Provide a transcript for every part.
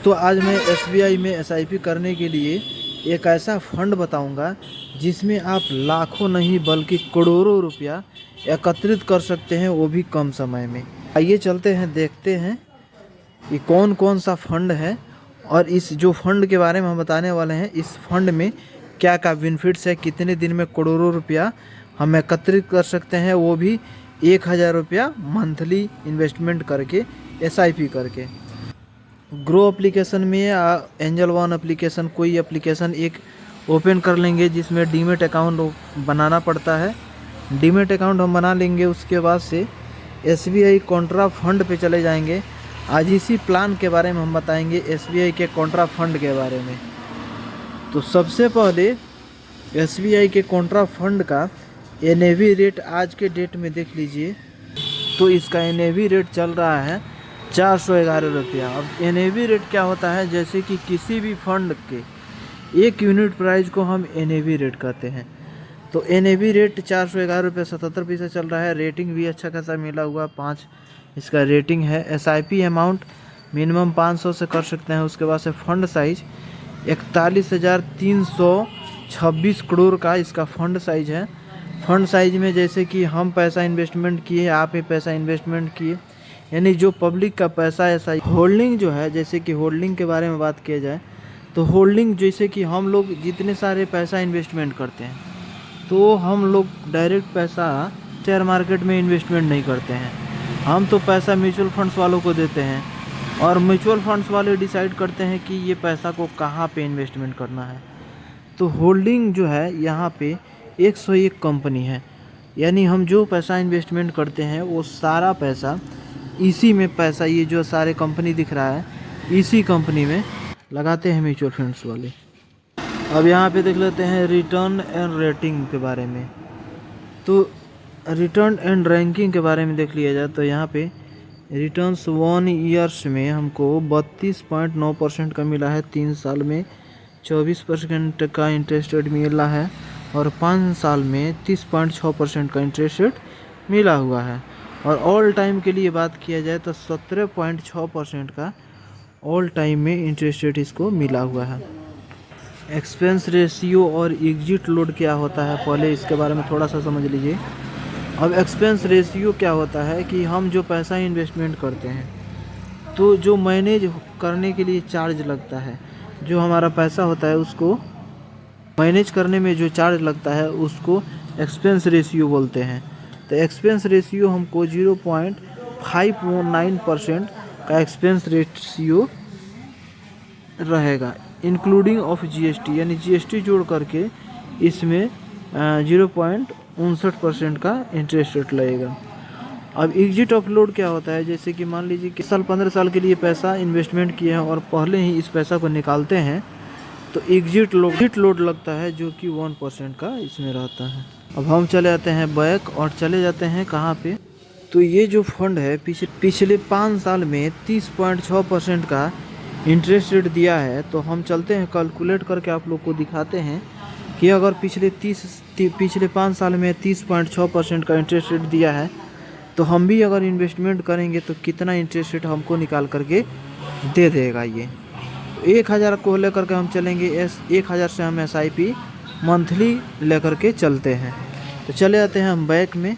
दोस्तों आज मैं एसबीआई में एसआईपी करने के लिए एक ऐसा फंड बताऊंगा जिसमें आप लाखों नहीं बल्कि करोड़ों रुपया एकत्रित कर सकते हैं, वो भी कम समय में। आइए चलते हैं, देखते हैं कि कौन कौन सा फंड है और इस जो फंड के बारे में हम बताने वाले हैं, इस फंड में क्या क्या बेनिफिट्स है, कितने दिन में करोड़ों रुपया हम एकत्रित कर सकते हैं, वो भी 1000 रुपया मंथली इन्वेस्टमेंट करके, एसआईपी करके। ग्रो एप्लीकेशन में या एंजल वन एप्लीकेशन, कोई एप्लीकेशन एक ओपन कर लेंगे जिसमें डीमेट अकाउंट बनाना पड़ता है। डीमेट अकाउंट हम बना लेंगे, उसके बाद से एसबीआई कॉन्ट्रा फंड पे चले जाएंगे। आज इसी प्लान के बारे में हम बताएंगे, एसबीआई के कॉन्ट्रा फंड के बारे में। तो सबसे पहले एसबीआई के कॉन्ट्रा फंड का एनएवी रेट आज के डेट में देख लीजिए। तो इसका एनएवी रेट चल रहा है 411 रुपया। अब एनएवी रेट क्या होता है, जैसे कि किसी भी फंड के 1 यूनिट प्राइस को हम एनएवी रेट कहते हैं। तो एनएवी रेट 411 रुपये 77 पैसे चल रहा है। रेटिंग भी अच्छा खासा मिला हुआ, 5 इसका रेटिंग है। एसआईपी अमाउंट मिनिमम 500 से कर सकते हैं। उसके बाद से फंड साइज 41,326 करोड़ का इसका फंड साइज है। फंड साइज में जैसे कि हम पैसा इन्वेस्टमेंट किए, आप ही पैसा इन्वेस्टमेंट किए, यानी जो पब्लिक का पैसा ऐसा। होल्डिंग जो है, जैसे कि होल्डिंग के बारे में बात किया जाए तो होल्डिंग जैसे कि हम लोग जितने सारे पैसा इन्वेस्टमेंट करते हैं, तो हम लोग डायरेक्ट पैसा शेयर मार्केट में इन्वेस्टमेंट नहीं करते हैं। हम तो पैसा म्यूचुअल फंड्स वालों को देते हैं और म्यूचुअल फंड्स वाले डिसाइड करते हैं कि ये पैसा को कहाँ पे इन्वेस्टमेंट करना है। तो होल्डिंग जो है यहाँ पे 101 कंपनी है, यानी हम जो पैसा इन्वेस्टमेंट करते हैं वो सारा पैसा इसी में पैसा, ये जो सारे कंपनी दिख रहा है, इसी कंपनी में लगाते हैं म्यूचुअल फंड्स वाले। अब यहाँ पे देख लेते हैं रिटर्न एंड रेटिंग के बारे में। तो रिटर्न एंड रैंकिंग के बारे में देख लिया जाए तो यहाँ पे रिटर्न्स 1 ईयर्स में हमको 32.9% का मिला है। 3 साल में 24% का इंटरेस्ट रेट मिला है और 5 साल में 30.6% का इंटरेस्ट रेट मिला हुआ है। और ऑल टाइम के लिए बात किया जाए तो 17.6% का ऑल टाइम में इंटरेस्ट रेट इसको मिला हुआ है। एक्सपेंस रेशियो और एग्जिट लोड क्या होता है, पहले इसके बारे में थोड़ा सा समझ लीजिए। अब एक्सपेंस रेशियो क्या होता है कि हम जो पैसा इन्वेस्टमेंट करते हैं, तो जो मैनेज करने के लिए चार्ज लगता है, जो हमारा पैसा होता है उसको मैनेज करने में जो चार्ज लगता है उसको एक्सपेंस रेशियो बोलते हैं। तो एक्सपेंस रेशियो हमको 0.519% का एक्सपेंस रेशियो रहेगा, इंक्लूडिंग ऑफ जीएसटी, यानी जीएसटी जोड़ करके इसमें 0.59% का इंटरेस्ट रेट लगेगा। अब एग्जिट ऑफ लोड क्या होता है, जैसे कि मान लीजिए कि 15 साल के लिए पैसा इन्वेस्टमेंट किए हैं और पहले ही इस पैसा को निकालते हैं, तो एग्जिट लोड लगता है जो कि 1% का इसमें रहता है। अब हम चले जाते हैं बैक और चले जाते हैं कहाँ पे, तो ये जो फंड है पिछले 5 साल में 30.6% का इंटरेस्ट रेट दिया है। तो हम चलते हैं कैलकुलेट करके आप लोग को दिखाते हैं कि अगर पिछले 5 साल में 30.6% का इंटरेस्ट रेट दिया है, तो हम भी अगर इन्वेस्टमेंट करेंगे तो कितना इंटरेस्ट रेट हमको निकाल करके दे देगा। ये 1000 को लेकर के हम चलेंगे, 1000 से हम एसआईपी मंथली लेकर के चलते हैं। तो चले जाते हैं हम बैक में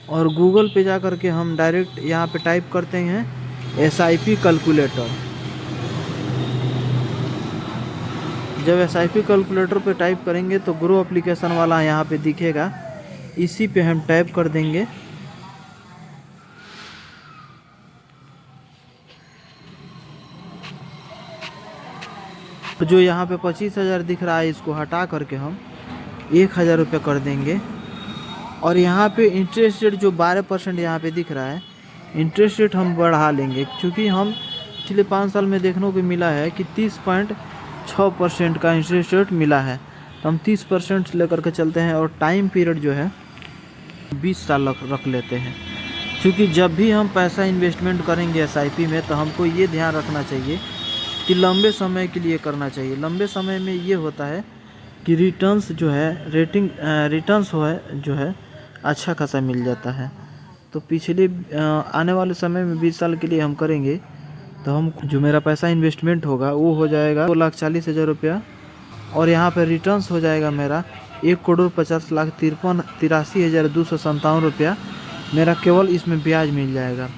और गूगल पे जा कर के हम डायरेक्ट यहाँ पे टाइप करते हैं एसआईपी कैलकुलेटर। जब एसआईपी कैलकुलेटर पे टाइप करेंगे तो ग्रो एप्लीकेशन वाला यहाँ पे दिखेगा, इसी पे हम टाइप कर देंगे। तो जो यहाँ पे 25,000 दिख रहा है, इसको हटा करके हम 1000 रुपये कर देंगे। और यहाँ पे इंटरेस्ट रेट जो 12% यहाँ पे दिख रहा है, इंटरेस्ट रेट हम बढ़ा लेंगे, क्योंकि हम पिछले 5 साल में देखने को मिला है कि 30.6% का इंटरेस्ट रेट मिला है। तो हम 30% लेकर के चलते हैं और टाइम पीरियड जो है 20 साल रख लेते हैं। क्योंकि जब भी हम पैसा इन्वेस्टमेंट करेंगे एसआईपी में, तो हमको ये ध्यान रखना चाहिए कि लंबे समय के लिए करना चाहिए। लंबे समय में ये होता है कि रिटर्न्स जो है रिटर्न्स जो है अच्छा खासा मिल जाता है। तो पिछले आने वाले समय में 20 साल के लिए हम करेंगे तो हम जो मेरा पैसा इन्वेस्टमेंट होगा वो हो जाएगा 2,40,000 रुपया, और यहाँ पे रिटर्न्स हो जाएगा मेरा 1,50,53,8257 रुपया। मेरा केवल इसमें ब्याज मिल जाएगा।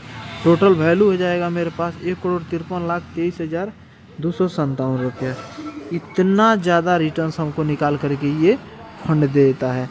टोटल वैल्यू हो जाएगा मेरे पास 1,53,23,257 रुपया। इतना ज़्यादा रिटर्न्स हमको निकाल करके ये फंड देता है।